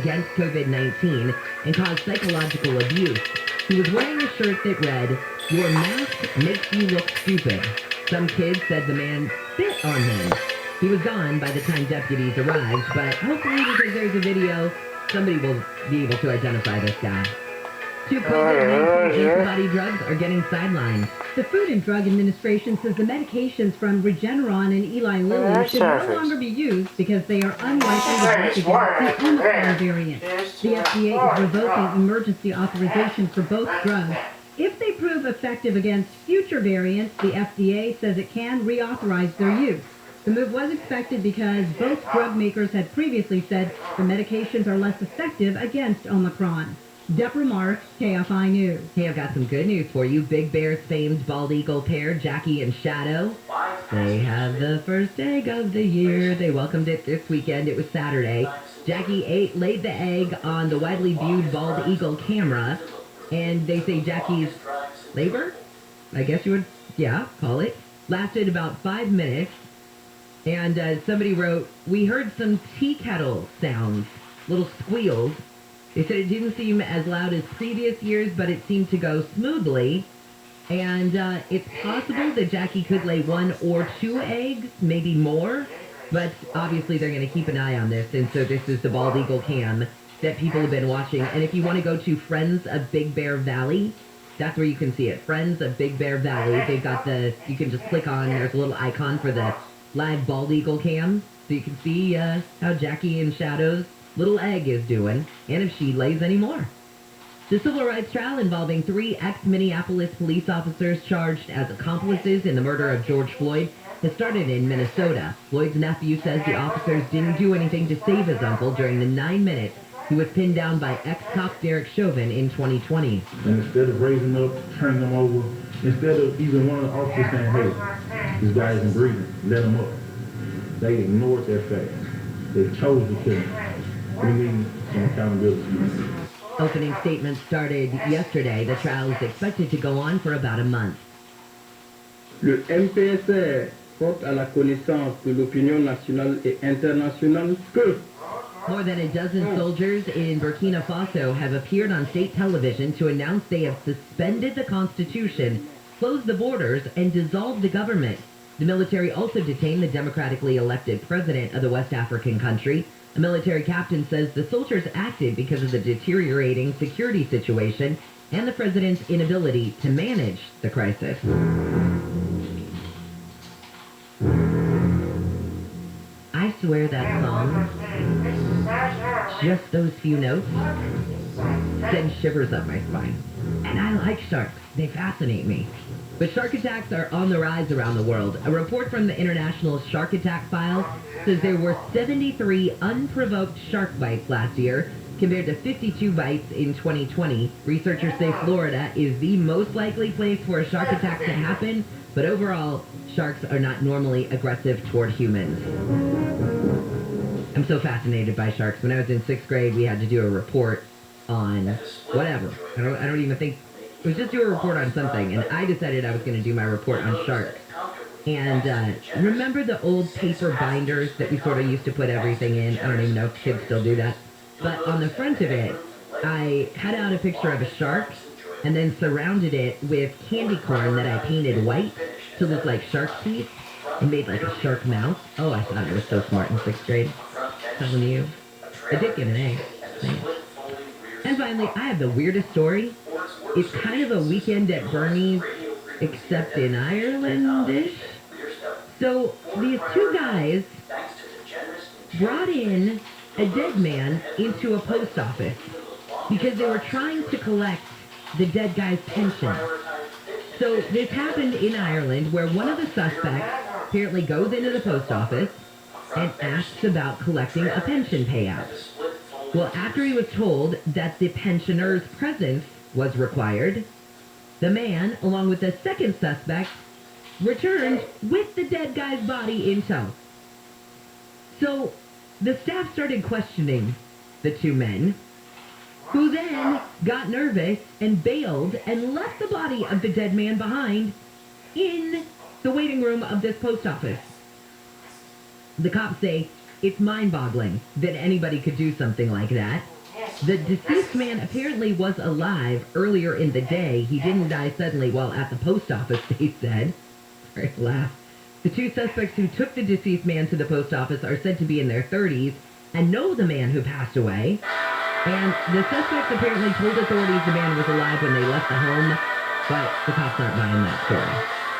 against COVID-19 and caused psychological abuse. He was wearing a shirt that read, "Your mask makes you look stupid." Some kids said the man spit on him. He was gone by the time deputies arrived, but hopefully because there's a video, somebody will be able to identify this guy. Two COVID-19 antibody drugs are getting sidelined. The Food and Drug Administration says the medications from Regeneron and Eli Lilly should no longer be used because they are unlikely to work against the Omicron variant. The FDA is revoking emergency authorization for both drugs. If they prove effective against future variants, the FDA says it can reauthorize their use. The move was expected because both drug makers had previously said the medications are less effective against Omicron. Deborah Marks, KFI News. Hey, I've got some good news for you. Big Bear's famed bald eagle pair, Jackie and Shadow. They have the first egg of the year. They welcomed it this weekend. It was Saturday. Jackie laid the egg on the widely viewed bald eagle camera, and they say Jackie's labor, I guess you would, call it, lasted about 5 minutes. And somebody wrote, "We heard some tea kettle sounds, little squeals." They said it didn't seem as loud as previous years, but it seemed to go smoothly. And it's possible that Jackie could lay 1 or 2 eggs, maybe more. But obviously they're going to keep an eye on this. And so this is the bald eagle cam that people have been watching. And if you want to go to Friends of Big Bear Valley, that's where you can see it. Friends of Big Bear Valley. They've got you can just click on, there's a little icon for the live bald eagle cam. So you can see how Jackie and Shadow's little egg is doing, and if she lays any more. The civil rights trial involving 3 ex-Minneapolis police officers charged as accomplices in the murder of George Floyd has started in Minnesota. Floyd's nephew says the officers didn't do anything to save his uncle during the 9 minutes he was pinned down by ex-cop Derek Chauvin in 2020. And instead of raising up, turning them over, instead of even one of the officers saying, "Hey, this guy isn't breathing, let him up," they ignored their facts. They chose to kill him. We need some accountability. Opening statements started yesterday. The trial is expected to go on for about a month. Le MPSR porte à la connaissance de l'opinion nationale et internationale que More than a dozen soldiers in Burkina Faso have appeared on state television to announce they have suspended the constitution, closed the borders, and dissolved the government. The military also detained the democratically elected president of the West African country. A military captain says the soldiers acted because of the deteriorating security situation and the president's inability to manage the crisis. I swear that song, just those few notes, send shivers up my spine. And I like sharks. They fascinate me. But shark attacks are on the rise around the world. A report from the International Shark Attack File says there were 73 unprovoked shark bites last year, compared to 52 bites in 2020. Researchers say Florida is the most likely place for a shark attack to happen, but overall, sharks are not normally aggressive toward humans. I'm so fascinated by sharks. When I was in 6th grade, we had to do a report on whatever. I don't even think, it was just do a report on something, and I decided I was going to do my report on sharks. And remember the old paper binders that we sort of used to put everything in? I don't even know if kids still do that. But on the front of it, I cut out a picture of a shark and then surrounded it with candy corn that I painted white to look like shark teeth and made like a shark mouth. Oh, I thought I was so smart in 6th grade. Telling you. I did get an A. And finally, I have the weirdest story. It's kind of a Weekend at Bernie's, except in Ireland-ish. So these 2 guys brought in a dead man into a post office because they were trying to collect the dead guy's pension. So this happened in Ireland, where one of the suspects apparently goes into the post office and asks about collecting a pension payout. Well, after he was told that the pensioner's presence was required, the man, along with the second suspect, returned with the dead guy's body in tow. So the staff started questioning the 2 men, who then got nervous and bailed and left the body of the dead man behind in the waiting room of this post office. The cops say it's mind-boggling that anybody could do something like that. The deceased man apparently was alive earlier in the day. He didn't die suddenly while at the post office, they said. Sorry, laugh. The two suspects who took the deceased man to the post office are said to be in their 30s and know the man who passed away. And the suspects apparently told authorities the man was alive when they left the home, but the cops aren't buying that story.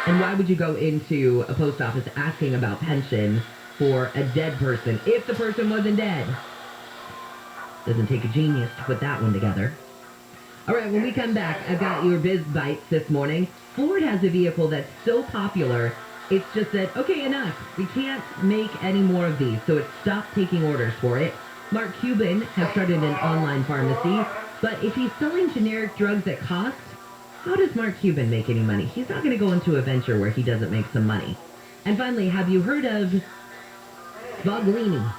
And why would you go into a post office asking about pension for a dead person if the person wasn't dead? Doesn't take a genius to put that one together. All right, when we come back, I've got your Biz Bites this morning. Ford has a vehicle that's so popular, it's just that, okay, enough. We can't make any more of these, so it stopped taking orders for it. Mark Cuban has started an online pharmacy, but if he's selling generic drugs at cost, how does Mark Cuban make any money? He's not going to go into a venture where he doesn't make some money. And finally, have you heard of Spoglini?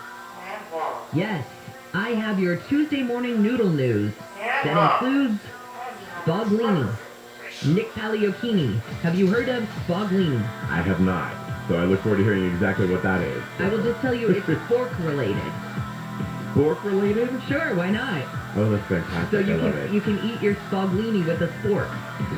Yes, I have your Tuesday morning noodle news that includes Spoglini. Nick Pagliocchini. Have you heard of Spoglini? I have not, so I look forward to hearing exactly what that is. I will just tell you it's pork related. Pork related? Sure, why not? Oh, that's fantastic. So I love it. you can eat your Spoglini with a spork.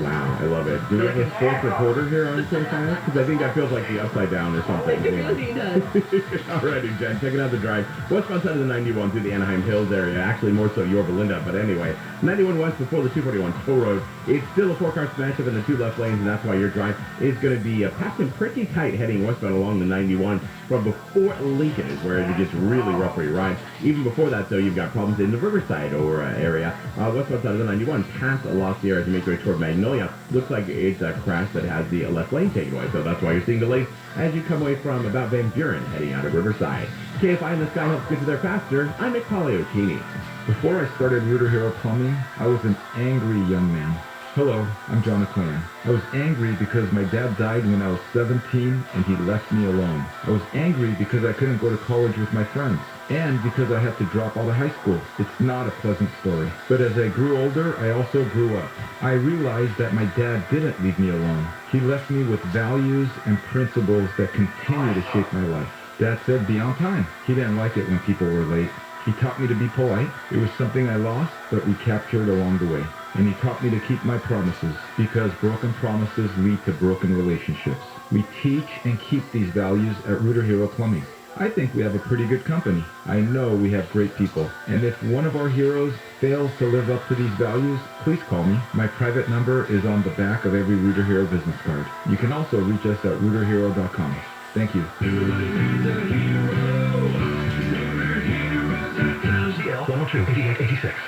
Wow, I love it. Do we have a sports reporter here on Sunfire? Because I think that feels like the upside down or something. It really does. Alrighty, Jen, checking out the drive. Westbound side of the 91 through the Anaheim Hills area. Actually, more so Yorba Linda, but anyway. 91 west before the 241 toll road. It's still a 4-car smash up in the 2 left lanes, and that's why your drive is going to be packed in pretty tight heading westbound along the 91 from before Lincoln is where it gets really rough for your ride. Even before that, though, you've got problems in the Riverside or area. Westbound side of the 91 past La Sierra as you make your way toward Magnolia. Looks like it's a crash that has the left lane taken away, so that's why you're seeing delays as you come away from about Van Buren heading out of Riverside. KFI in the Sky helps get you there faster. I'm Nick Pagliocchini. Before I started Rooter Hero Plumbing, I was an angry young man. Hello, I'm John McClan. I was angry because my dad died when I was 17 and he left me alone. I was angry because I couldn't go to college with my friends. And because I had to drop out of high school. It's not a pleasant story. But as I grew older, I also grew up. I realized that my dad didn't leave me alone. He left me with values and principles that continue to shape my life. Dad said, be on time. He didn't like it when people were late. He taught me to be polite. It was something I lost, but recaptured along the way. And he taught me to keep my promises, because broken promises lead to broken relationships. We teach and keep these values at Rooter Hero Plumbing. I think we have a pretty good company. I know we have great people. And if one of our heroes fails to live up to these values, please call me. My private number is on the back of every Rooter Hero business card. You can also reach us at rooterhero.com. Thank you.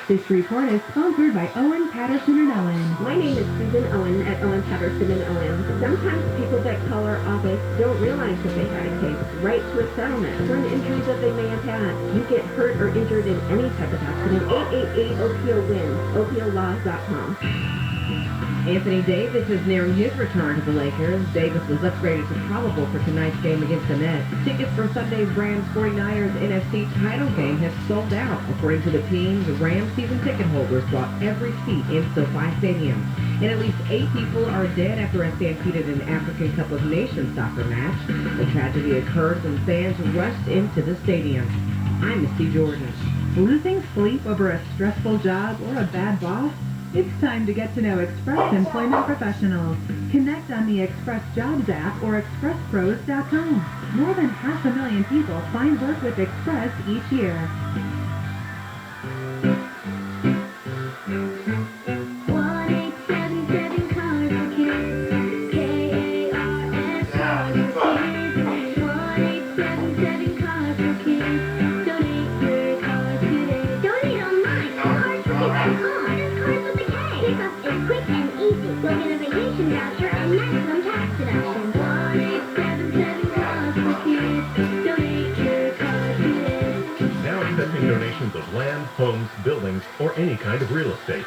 This report is sponsored by Owen, Patterson & Owen. My name is Susan Owen at Owen, Patterson & Owen. Sometimes people that call our office don't realize that they had a case right to a settlement for an injury that they may have had. You get hurt or injured in any type of accident, 888-OPO-WIN, OPOLaws.com. Anthony Davis is nearing his return to the Lakers. Davis was upgraded to probable for tonight's game against the Nets. Tickets for Sunday's Rams 49ers NFC title game have sold out. According to the team, the Rams season ticket holders bought every seat in SoFi Stadium. And at least 8 people are dead after a stampede at an African Cup of Nations soccer match. The tragedy occurred when fans rushed into the stadium. I'm Misty Jordan. Losing sleep over a stressful job or a bad boss? It's time to get to know Express Employment Professionals. Connect on the Express Jobs app or expresspros.com. More than 500,000 people find work with Express each year. 1877 cars for kids. KARS cars for kids. 1877 cars for kids. Donate your cars today. Donate online. Cars4Kids.com. Cars with a K. Pickup is quick and easy. You'll get a vacation voucher and maximum tax deduction. 1877 cars for kids. Donate your cars today. Now accepting donations of land, homes, buildings, or any kind of real estate.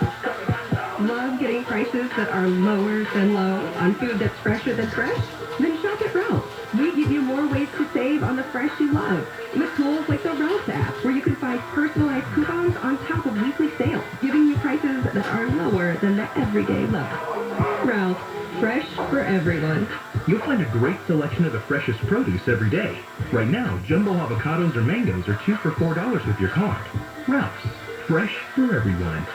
Love getting prices that are lower than low on food that's fresher than fresh? Then shop at Ralph's. We give you more ways to save on the fresh you love with tools like the Ralph's app, where you can find personalized coupons on top of weekly sales, giving you prices that are lower than the everyday low. Ralph's, fresh for everyone. You'll find a great selection of the freshest produce every day. Right now, jumbo avocados or mangoes are 2 for $4 with your card. Ralph's, fresh for everyone.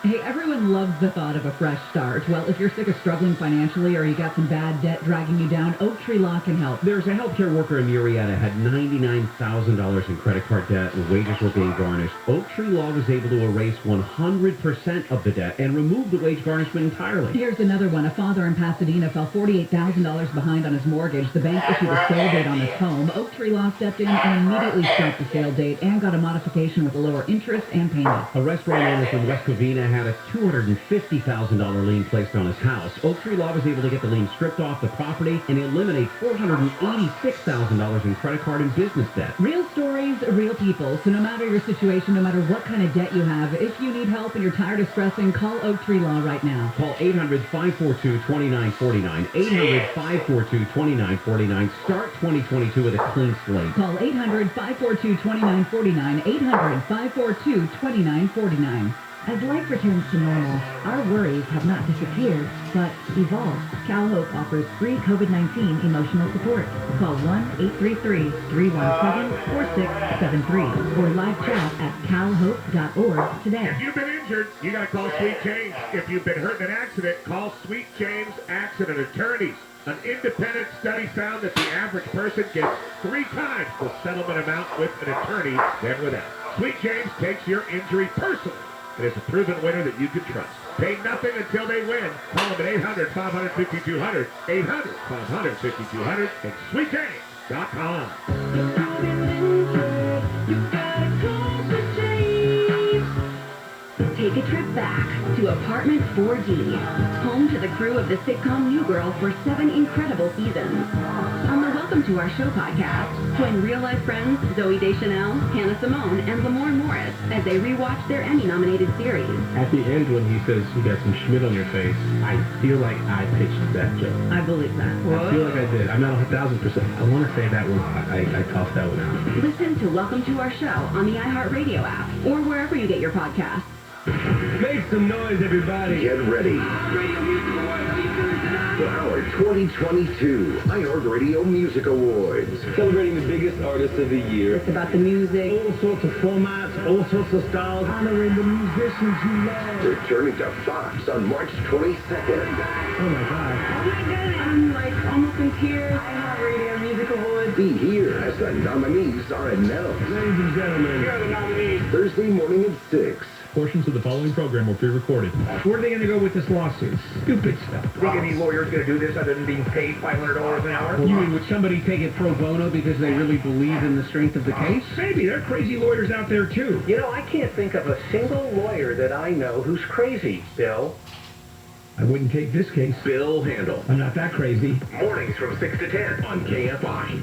Hey, everyone loves the thought of a fresh start. Well, if you're sick of struggling financially or you got some bad debt dragging you down, Oak Tree Law can help. There's a healthcare worker in Murrieta had $99,000 in credit card debt and wages were being garnished. Oak Tree Law was able to erase 100% of the debt and remove the wage garnishment entirely. Here's another one. A father in Pasadena fell $48,000 behind on his mortgage. The bank issued a sale date on his home. Oak Tree Law stepped in and immediately stopped the sale date and got a modification with a lower interest and payment. A restaurant owner from West Covina had a $250,000 lien placed on his house. Oak Tree Law was able to get the lien stripped off the property and eliminate $486,000 in credit card and business debt. Real stories, real people. So no matter your situation, no matter what kind of debt you have, if you need help and you're tired of stressing, call Oak Tree Law right now. Call 800-542-2949. 800-542-2949. Start 2022 with a clean slate. Call 800-542-2949. 800-542-2949. As life returns to normal, our worries have not disappeared, but evolved. CalHope offers free COVID-19 emotional support. Call 1-833-317-4673 or live chat at calhope.org today. If you've been injured, you got to call Sweet James. If you've been hurt in an accident, call Sweet James Accident Attorneys. An independent study found that the average person gets 3 times the settlement amount with an attorney than without. Sweet James takes your injury personally. It is a proven winner that you can trust. Pay nothing until they win. Call them at 800-500-5200, 800-500-5200, and sweetjames.com. Take a trip back to Apartment 4D, home to the crew of the sitcom New Girl for 7 incredible seasons. On the Welcome to Our Show podcast, join real-life friends Zooey Deschanel, Hannah Simone, and Lamorne Morris as they rewatch their Emmy-nominated series. At the end, when he says you got some Schmidt on your face, I feel like I pitched that joke. I believe that. I feel like I did. I'm not 1,000%. I want to say that one. I tossed that one out. Listen to Welcome to Our Show on the iHeartRadio app or wherever you get your podcasts. Make some noise, everybody. Get ready for our 2022 iHeartRadio Music Awards. Celebrating the biggest artists of the year. It's about the music. All sorts of formats, all sorts of styles. Honoring the musicians you love. Returning to Fox on March 22nd. Oh my God. I'm like almost in tears. iHeartRadio Music Awards. Be here as the nominees are announced. Ladies and gentlemen, here are the nominees. Thursday morning at 6. Portions of the following program were pre-recorded. Where are they going to go with this lawsuit? Stupid stuff. Think any lawyer's going to do this other than being paid $500 an hour? You mean, would somebody take it pro bono because they really believe in the strength of the case? Maybe. There are crazy lawyers out there, too. You know, I can't think of a single lawyer that I know who's crazy, Bill. I wouldn't take this case. Bill Handel. I'm not that crazy. Mornings from 6 to 10 on KFI.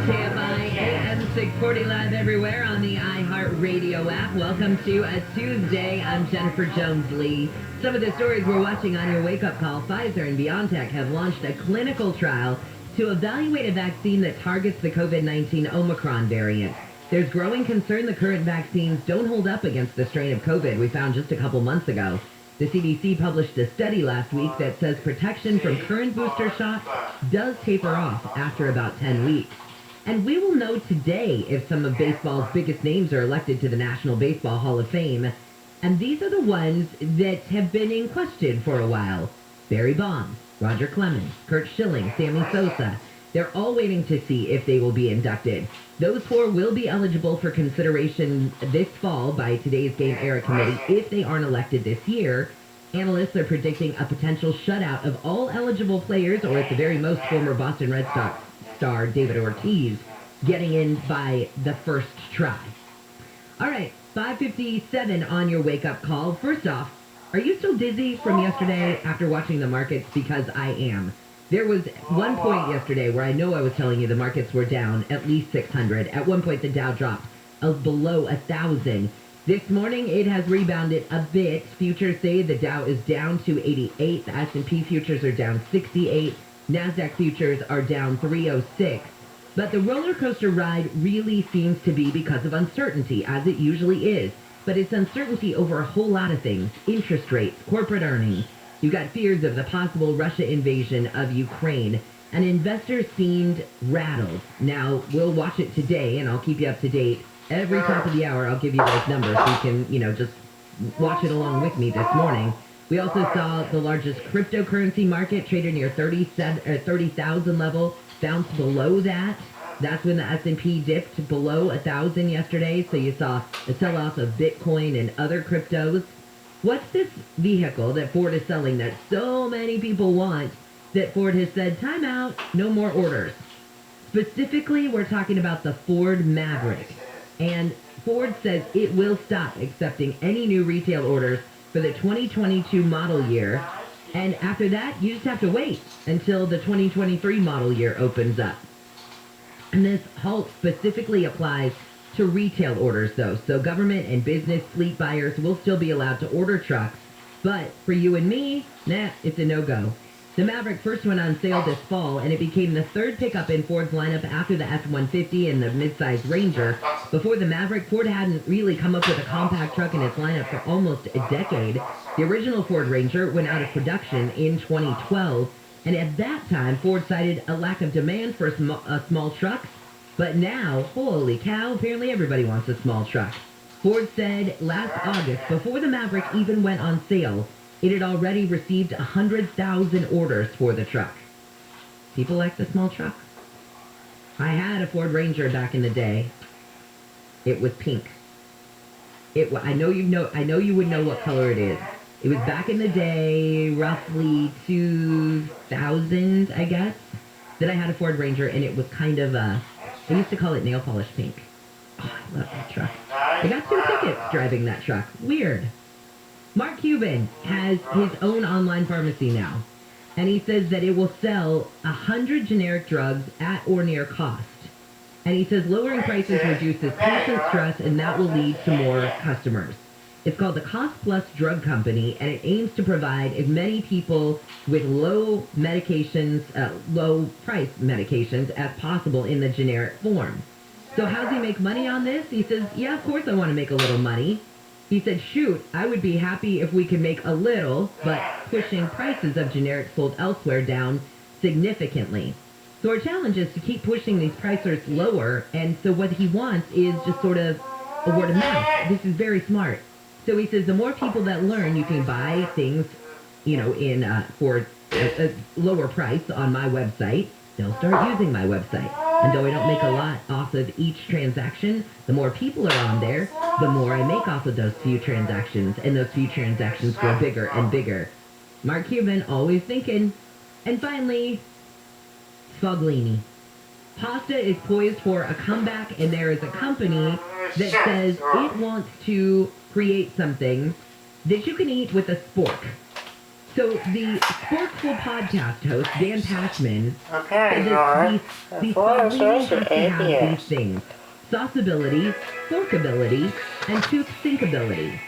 KFI AM 640 live everywhere on the iHeartRadio app. Welcome to a Tuesday. I'm Jennifer Jones-Lee. Some of the stories we're watching on your wake-up call. Pfizer and BioNTech have launched a clinical trial to evaluate a vaccine that targets the COVID-19 Omicron variant. There's growing concern the current vaccines don't hold up against the strain of COVID we found just a couple months ago. The CDC published a study last week that says protection from current booster shots does taper off after about 10 weeks. And we will know today if some of baseball's biggest names are elected to the National Baseball Hall of Fame. And these are the ones that have been in question for a while. Barry Bonds, Roger Clemens, Curt Schilling, Sammy Sosa. They're all waiting to see if they will be inducted. Those 4 will be eligible for consideration this fall by today's Game Era Committee if they aren't elected this year. Analysts are predicting a potential shutout of all eligible players, or at the very most former Boston Red Sox star David Ortiz, getting in by the first try. All right, 5:57 on your wake-up call. First off, are you still dizzy from yesterday after watching the markets? Because I am. There was one point yesterday where I know I was telling you the markets were down at least 600. At one point, the Dow dropped below 1,000. This morning, it has rebounded a bit. Futures say the Dow is down to 88. The S&P futures are down 68. NASDAQ futures are down 306. But the roller coaster ride really seems to be because of uncertainty, as it usually is. but it's uncertainty over a whole lot of things. Interest rates, corporate earnings. You got fears of the possible Russia invasion of Ukraine. And investors seemed rattled. Now, we'll watch it today, and I'll keep you up to date. Every top of the hour, I'll give you those numbers so you can, just watch it along with me this morning. We also saw the largest cryptocurrency market traded near 30,000 level, bounce below that. That's when the S&P dipped below 1,000 yesterday, so you saw a sell-off of Bitcoin and other cryptos. What's this vehicle that Ford is selling that so many people want that Ford has said, time out, no more orders? Specifically, we're talking about the Ford Maverick. And Ford says it will stop accepting any new retail orders for the 2022 model year. And after that, you just have to wait until the 2023 model year opens up. And this halt specifically applies to retail orders, though. So government and business fleet buyers will still be allowed to order trucks. But for you and me, it's a no-go. The Maverick first went on sale this fall, and it became the third pickup in Ford's lineup after the F-150 and the midsize Ranger. Before the Maverick, Ford hadn't really come up with a compact truck in its lineup for almost a decade. The original Ford Ranger went out of production in 2012, and at that time, Ford cited a lack of demand for small trucks. But now, holy cow, apparently everybody wants a small truck. Ford said last August, before the Maverick even went on sale, it had already received 100,000 orders for the truck. People like the small truck. I had a Ford Ranger back in the day. It was pink. I know you would know what color it is. It was back in the day, roughly 2000, I guess, that I had a Ford Ranger, and it was kind of I used to call it nail polish pink. Oh, I love that truck. I got 2 tickets driving that truck. Weird. Mark Cuban has his own online pharmacy now, and he says that it will sell 100 generic drugs at or near cost. And he says lowering prices reduces patient stress, and that will lead to more customers. It's called the Cost Plus Drug Company, and it aims to provide as many people with low price medications as possible in the generic form. So how does he make money on this? He says, yeah, of course I want to make a little money. He said, shoot, I would be happy if we could make a little, but pushing prices of generics sold elsewhere down significantly. So our challenge is to keep pushing these prices lower, and so what he wants is just sort of a word of mouth. This is very smart. So he says the more people that learn, you can buy things, for a lower price on my website. They'll start using my website. And though I don't make a lot off of each transaction, the more people are on there, the more I make off of those few transactions. And those few transactions grow bigger and bigger. Mark Cuban, always thinking. And finally, Sfoglini. Pasta is poised for a comeback, and there is a company that says it wants to create something that you can eat with a spork. So the Sporkful podcast host, Dan Passman, said these Sfoglini have to have these things: sauceability, forkability, and tooth sinkability.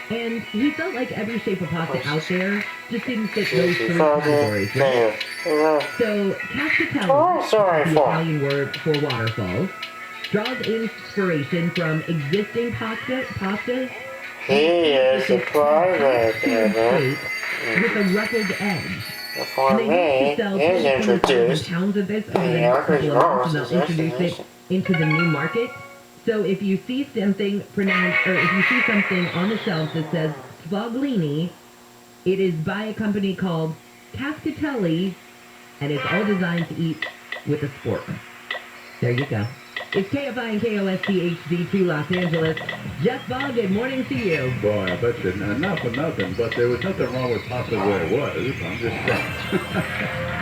And he felt like every shape of pasta out there just didn't fit those 3 categories, right? So cascatelli, the Italian word for waterfalls, draws inspiration from existing pastas. He is a private with a ruffled edge. For me, is introduced pounds of this over the next couple of months, and they'll introduce it into the new market. So if you see something if you see something on the shelves that says Sfoglini, it is by a company called Cascatelli, and it's all designed to eat with a spork. There you go. It's KFI and KOST HD2 Los Angeles. Jeff Ball, good morning to you. Boy, I bet you, not for nothing, but there was nothing wrong with pasta where it was. I'm just saying.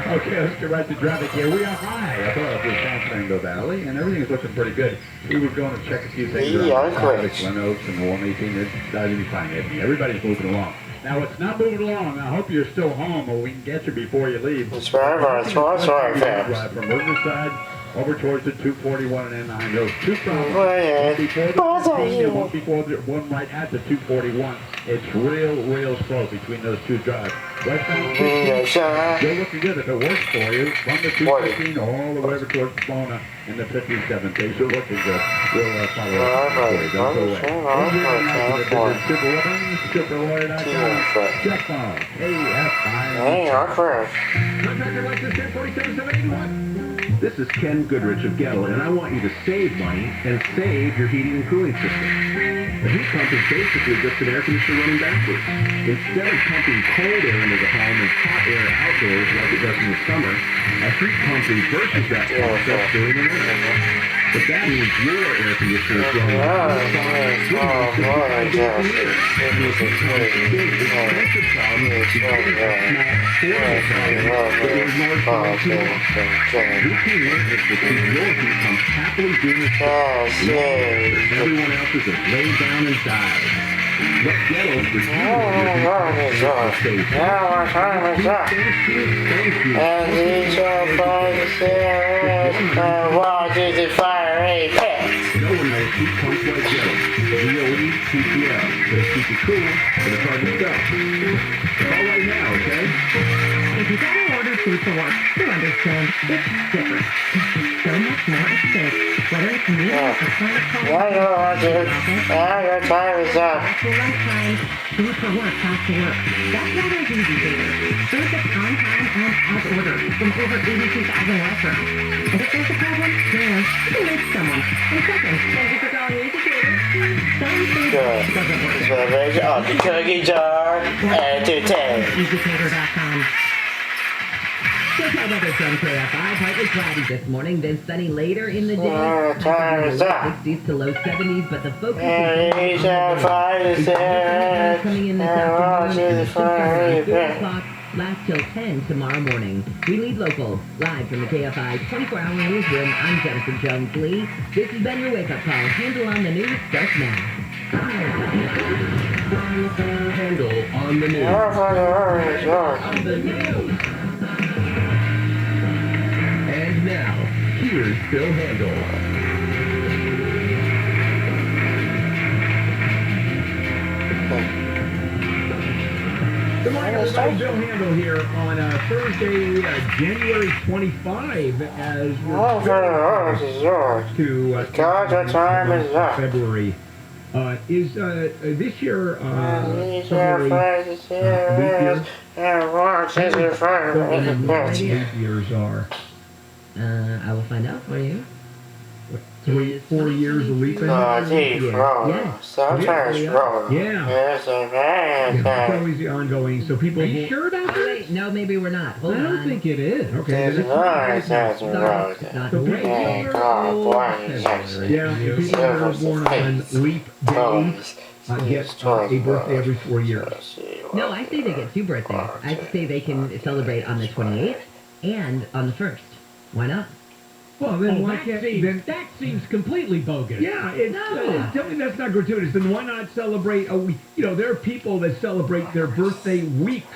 Okay, let's get right to traffic here. We are high up through San Fernando Valley, and everything is looking pretty good. We were going to check a few things around Glen Oaks and the 118. It's starting to be fine. Everybody's moving along. Now, it's not moving along. I hope you're still home, or we can get you before you leave. That's right. Drive from Riverside over towards the 241 and Anaheim Hills. Two problems. One before the 15 and one before the one right at the 241. It's real slow between those two drives. Westbound 15, still looking good if it works for you. From the 215 all the way over towards Pomona in the 57. They still looking good. We'll follow up for you. Don't go away. Superlawyer.com. Jeff Ball. Contractor license 1047-781. This is Ken Goodrich of Gettle, and I want you to save money and save your heating and cooling system. A heat pump is basically just an air conditioner running backwards. Instead of pumping cold air into the home and hot air outdoors like it does in the summer, a heat pump reverses that process during the winter. But that means your air conditioner is running hot and it's a big, expensive problem because it's not affordable problem that is marginal too long. Routine maintenance will keep your heat pump happily doing its job. Everyone else is laid down and died. But Gettle for you no one knows heat pumps like Gettle. DOE, TPL. They keep you cool, but it's hard to sell. Call right now, okay? If you've ever ordered food for work, you'll understand it's different. So much more at stake. Whether it's meetings or client calls, your time is up. actual lunchtime, food for work has to work. That's why there's Easy Saver. Food that's on time and as ordered from over 82,000 restaurants. And if there's a problem, you can reach someone. In seconds, thank you for calling Easy Saver. Some food doesn't work. The cookie jar and to 10. EasyCater.com. Check out weather from KFI. Partly cloudy this morning, then sunny later in the day. Time is up. 60s to low 70s, but the focus is coming in this afternoon. 4 o'clock, last till 10 tomorrow morning. We lead local, live from the KFI 24-hour newsroom. I'm Jennifer Jones-Lee. This has been your wake-up call. Handle on the news starts now. Handle on the news. And now, here's Phil Handel. Good morning, everybody. Bill Handel here on Thursday, January 25, as we're to time is up. February. Is this year February leap years are? I will find out for you. 4 years of leaping? Yes. Sometimes wrong. Yeah. It's always the ongoing, so people... Are you sure about that? No, maybe we're not. Hold on. I don't think it is. Okay. Yeah, people that are born on leap day get a birthday every 4 years. No, I say they get 2 birthdays. I say they can celebrate on the 28th and on the 1st. Why not? Well, then why can't then? That seems completely bogus. Yeah, tell me that's not gratuitous. Then why not celebrate a week? You know, there are people that celebrate their birthday weeks.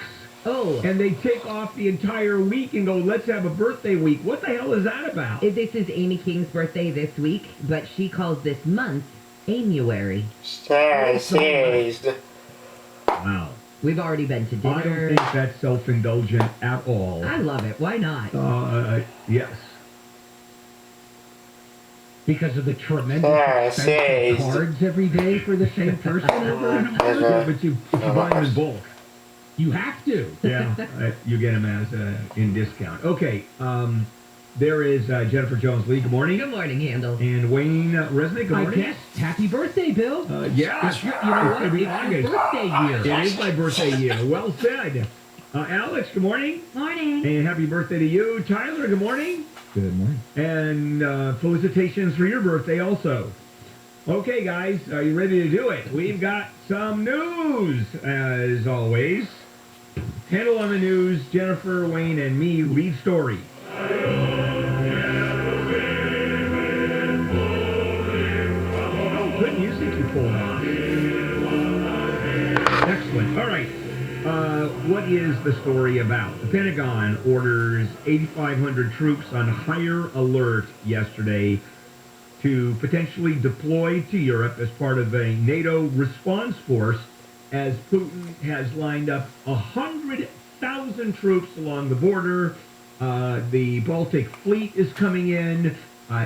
Oh. And they take off the entire week and go, let's have a birthday week. What the hell is that about? This is Amy King's birthday this week, but she calls this month Amuary. Wow. We've already been to dinner. I don't think that's self-indulgent at all. I love it. Why not? Yes. Because of the tremendous expense of cards every day for the same person over and over. Yeah, but if you buy them in bulk. You have to. Yeah, you get them as in discount. Okay, there is Jennifer Jones-Lee. Good morning. Good morning, Handel. And Wayne Resnick. Good morning. I guess. Happy birthday, Bill. Yeah. You know what? It's your birthday year. It is my birthday year. Well said. Alex, good morning. Morning. And happy birthday to you. Tyler, good morning. Good morning. And felicitations for your birthday also. Okay, guys, are you ready to do it? We've got some news, as always. Handle on the news, Jennifer, Wayne, and me lead story. Oh, good music you pulled on. Excellent. All right. what is the story about? The Pentagon orders 8,500 troops on higher alert yesterday to potentially deploy to Europe as part of a NATO response force, as Putin has lined up 100,000 troops along the border. The Baltic Fleet is coming in.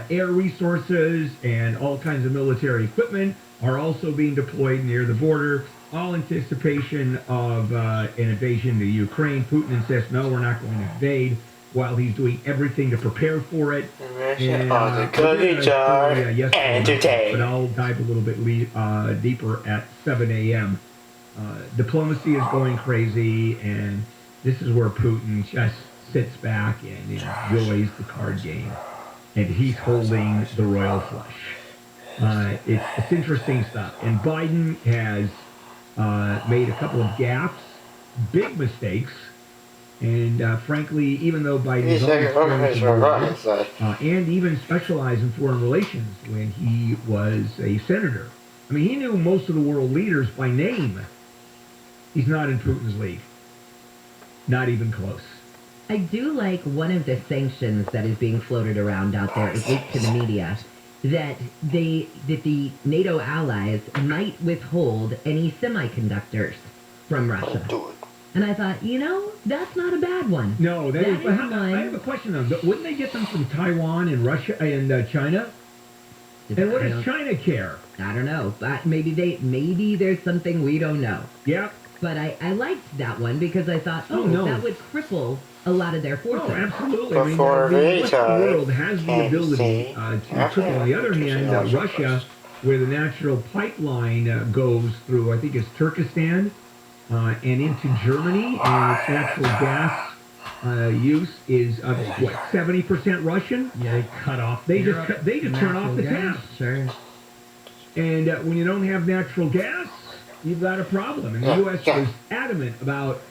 Air resources and all kinds of military equipment are also being deployed near the border, all anticipation of an invasion to Ukraine. Putin insists, no, we're not going to invade, while he's doing everything to prepare for it. And, yesterday, but I'll dive a little bit deeper at 7 a.m. Diplomacy is going crazy, and this is where Putin just sits back and enjoys the card game. And he's holding the royal flush. It's interesting stuff. And Biden has made a couple of gaffes, big mistakes. And frankly, even though Biden is and even specialized in foreign relations when he was a senator. I mean, he knew most of the world leaders by name. He's not in Putin's league. Not even close. I do like one of the sanctions that is being floated around out there, at least to the media, that the NATO allies might withhold any semiconductors from Russia. And I thought, that's not a bad one. No, that is I have a question though. Wouldn't they get them from Taiwan and Russia and China? And what does China care? I don't know. But maybe there's something we don't know. Yeah. But I liked that one because I thought, that would cripple a lot of their forces. Oh, absolutely. I mean, the Western world has the ability to cripple. On the other hand, Russia, where the natural pipeline goes through, I think it's Turkestan, and into Germany, and its natural gas use is 70% Russian. Yeah, they cut off. They just turn off the tap. Sure. And when you don't have natural gas, you've got a problem. And the U.S. was adamant about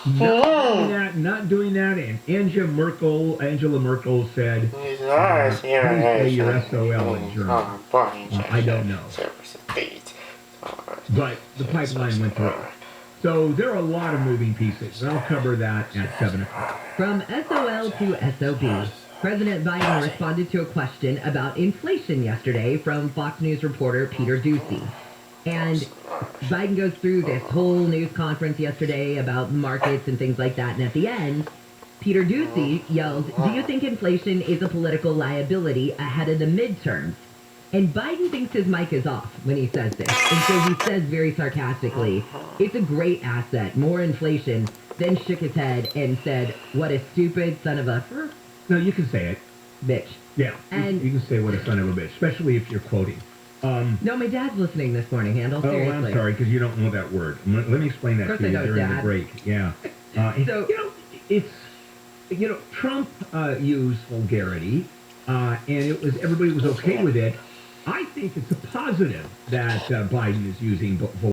not doing that. And Angela Merkel said, please say your SOL in German. I don't know. But the pipeline went through. So there are a lot of moving pieces. And I'll cover that at 7 o'clock. From SOL to SOB, President Biden responded to a question about inflation yesterday from Fox News reporter Peter Doocy. And Biden goes through this whole news conference yesterday about markets and things like that. And at the end, Peter Doocy yells, "Do you think inflation is a political liability ahead of the midterms?" And Biden thinks his mic is off when he says this. And so he says very sarcastically, "It's a great asset, more inflation," then shook his head and said, "What a stupid son of a..." No, you can say it. Bitch. Yeah, and you can say what a son of a bitch, especially if you're quoting. No, my dad's listening this morning, Handel. Seriously. Oh, I'm sorry, because you don't know that word. Let me explain that to you during the break. Yeah. So, Trump used vulgarity, and everybody was okay with it. I think it's a positive that Biden is using vulgarity.